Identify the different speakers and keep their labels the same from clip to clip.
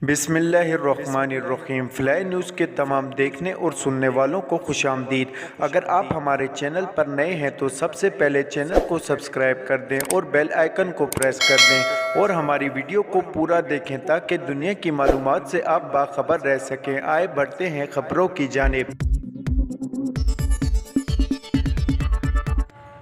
Speaker 1: बिस्मिल्लाहिर्रहमानिर्रहीम। Fly news के तमाम देखने और सुनने वालों को खुश आमदीद। अगर आप हमारे चैनल पर नए हैं तो सबसे पहले चैनल को सब्सक्राइब कर दें और बेल आइकन को प्रेस कर दें और हमारी वीडियो को पूरा देखें ताकि दुनिया की मालूमात से आप बाखबर रह सकें। आए बढ़ते हैं खबरों की जानिब।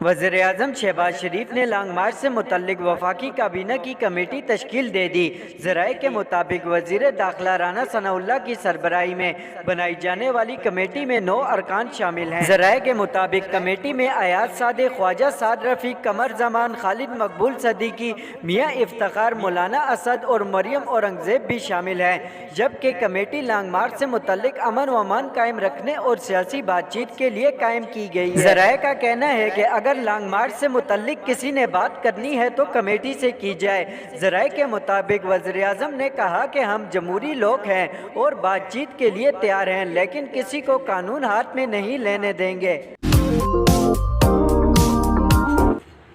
Speaker 2: वज़ीर-ए-आज़म शहबाज शरीफ ने लॉन्ग मार्च से मुतल्लिक वफाकी काबीना की कमेटी तश्कील दे दी। ज़राए के मुताबिक वज़ीर दाखिला राना सनाउल्लाह की सरबराही में बनाई जाने वाली कमेटी में 9 अरकान शामिल हैं। ज़राए के मुताबिक कमेटी में अयाज सादे, ख्वाजा साद रफ़ीक, कमर जमान, खालिद मकबूल सदीकी, मियाँ इफ्तिखार, मौलाना असद और मरियम औरंगज़ेब भी शामिल हैं। जबकि कमेटी लॉन्ग मार्च से मुतल्लिक अमन व अमान कायम रखने और सियासी बातचीत के लिए कायम की गई है। ज़राए का कहना है कि अगर लॉन्ग मार्च से मुतल्लिक किसी ने बात करनी है तो कमेटी से की जाए। ज़राए के मुताबिक वज़ीर-ए-आज़म ने कहा कि हम जमहूरी लोग हैं और बातचीत के लिए तैयार हैं, लेकिन किसी को कानून हाथ में नहीं लेने देंगे।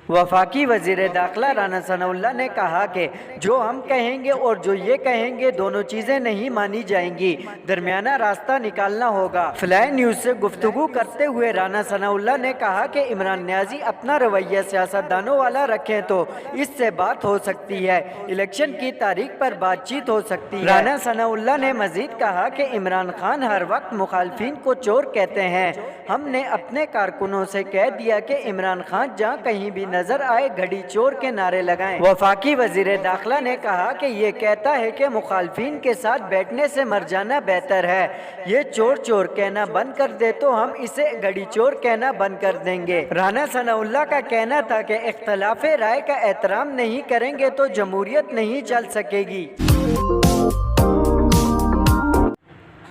Speaker 2: वफाकी वज़ीर दाखिला राना सनाउल्लाह ने कहा कि जो हम कहेंगे और जो ये कहेंगे दोनों चीज़ें नहीं मानी जाएंगी, दरमियाना रास्ता निकालना होगा। फ्लाई न्यूज़ से गुफ्तगू करते हुए राना सनाउल्लाह ने कहा कि इमरान नियाज़ी अपना रवैया सियासतदानों वाला रखें तो इससे बात हो सकती है, इलेक्शन की तारीख पर बातचीत हो सकती है। राना सनाउल्लाह ने मजीद कहा कि इमरान खान हर वक्त मुखालफिन को चोर कहते हैं। हमने अपने कारकुनों से कह दिया कि इमरान खान जहाँ कहीं भी नजर आए घड़ी चोर के नारे लगाएं। वफाकी वजीर दाखिला ने कहा कि ये कहता है कि मुखालफिन के साथ बैठने से मर जाना बेहतर है। ये चोर चोर कहना बंद कर दे तो हम इसे घड़ी चोर कहना बंद कर देंगे। राना सनाउल्लाह का कहना था कि इख्तलाफे राय का एहतराम नहीं करेंगे तो जमहूरियत नहीं चल सकेगी।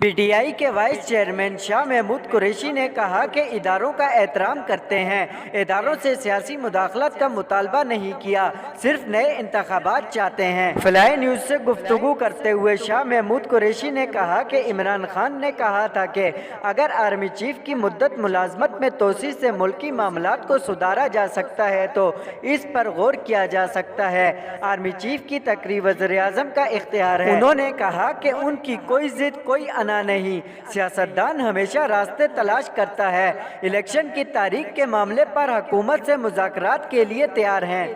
Speaker 2: PTI के वाइस चेयरमैन शाह महमूद कुरैशी ने कहा कि इदारों का एहतराम करते हैं, इदारों से सियासी मुदाखलत का मुतालबा नहीं किया, सिर्फ नए इंतखाबात चाहते हैं। फ्लाई न्यूज़ से गुफ्तगू करते हुए शाह महमूद कुरैशी ने कहा कि इमरान खान ने कहा था कि अगर आर्मी चीफ की मुद्दत मुलाजमत में तोसी से मुल्की मामलात को सुधारा जा सकता है तो इस पर गौर किया जा सकता है। आर्मी चीफ की तकरीर वज़ीर-ए-आज़म का इख्तियार है। उन्होंने कहा कि उनकी कोई जिद कोई नहीं, सियासतदान हमेशा रास्ते तलाश करता है। इलेक्शन की तारीख के मामले पर हुकूमत से मुज़ाकरात के लिए तैयार हैं।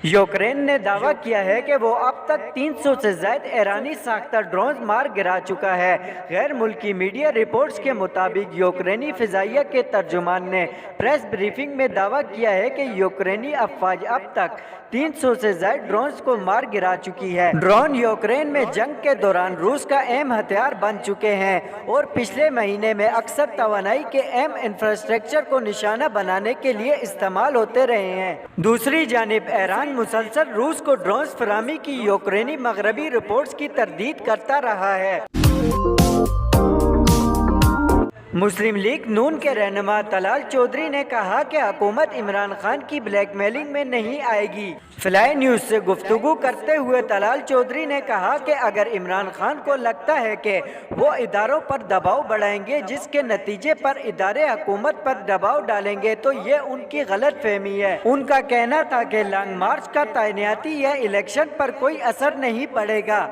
Speaker 2: यूक्रेन ने दावा किया है कि वो अब तक 300 से ज्यादा ईरानी साख्ता ड्रोन मार गिरा चुका है। गैर मुल्की मीडिया रिपोर्ट्स के मुताबिक यूक्रेनी फिजाइया के तर्जुमान ने प्रेस ब्रीफिंग में दावा किया है कि यूक्रेनी अफवाज अब तक 300 से ज्यादा ड्रोन्स को मार गिरा चुकी है। ड्रोन यूक्रेन में जंग के दौरान रूस का अहम हथियार बन चुके हैं और पिछले महीने में अक्सर तवानाई के अहम इंफ्रास्ट्रक्चर को निशाना बनाने के लिए इस्तेमाल होते रहे हैं। दूसरी जानिब ईरान मुसलसल रूस को ड्रोन्स फराहमी की यूक्रेनी मगरबी रिपोर्ट्स की तरदीद करता रहा है। मुस्लिम लीग नून के रहनुमा तलाल चौधरी ने कहा कि हुकूमत इमरान खान की ब्लैकमेलिंग में नहीं आएगी। फ्लाई न्यूज़ से गुफ्तगू करते हुए तलाल चौधरी ने कहा कि अगर इमरान खान को लगता है कि वो इदारों पर दबाव बढ़ाएंगे जिसके नतीजे पर इदारे हुकूमत पर दबाव डालेंगे तो ये उनकी गलत फहमी है। उनका कहना था कि लॉन्ग मार्च का तैनाती या इलेक्शन पर कोई असर नहीं पड़ेगा।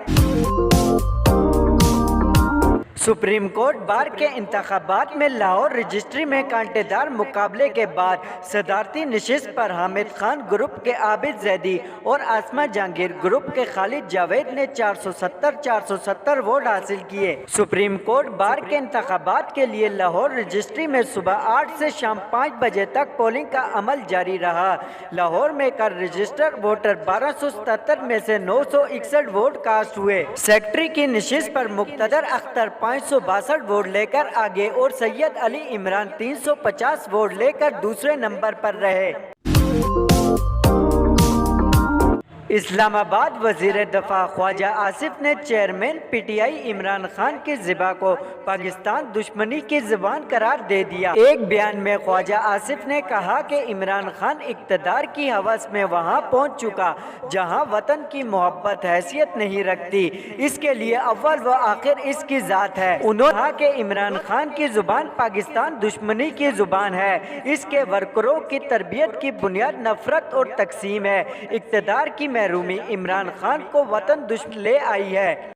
Speaker 2: सुप्रीम कोर्ट बार के इंतखाबात में लाहौर रजिस्ट्री में कांटेदार मुकाबले के बाद सदारती नशिस्त पर हामिद खान ग्रुप के आबिद जैदी और आसमा जहांगीर ग्रुप के खालिद जावेद ने 470 वोट हासिल किए। सुप्रीम कोर्ट बार के इंतखाबात के लिए लाहौर रजिस्ट्री में सुबह 8 से शाम 5 बजे तक पोलिंग का अमल जारी रहा। लाहौर में कल रजिस्टर्ड वोटर 1277 में से 961 वोट कास्ट हुए। सेक्रेटरी की नशिस्त पर मुक्तदर अख्तर 562 वोट लेकर आगे और सैयद अली इमरान 350 वोट लेकर दूसरे नंबर पर रहे। इस्लामाबाद वजीर दफा ख्वाजा आसिफ ने चेयरमैन PTI इमरान खान की ज़िबा को पाकिस्तान दुश्मनी की ज़बान करार दे दिया। एक बयान में ख्वाजा आसिफ ने कहा कि इमरान खान इक़्तिदार की हवस में वहां पहुंच चुका जहां वतन की मोहब्बत हैसियत नहीं रखती, इसके लिए अव्वल व आखिर इसकी ज़ात है। उन्होंने कहा कि इमरान खान की ज़ुबान पाकिस्तान दुश्मनी की ज़ुबान है, इसके वर्करों की तरबियत की बुनियाद नफरत और तकसीम है। इक़्तिदार की محروमी इमरान खान को वतन दुश्मन ले आई है।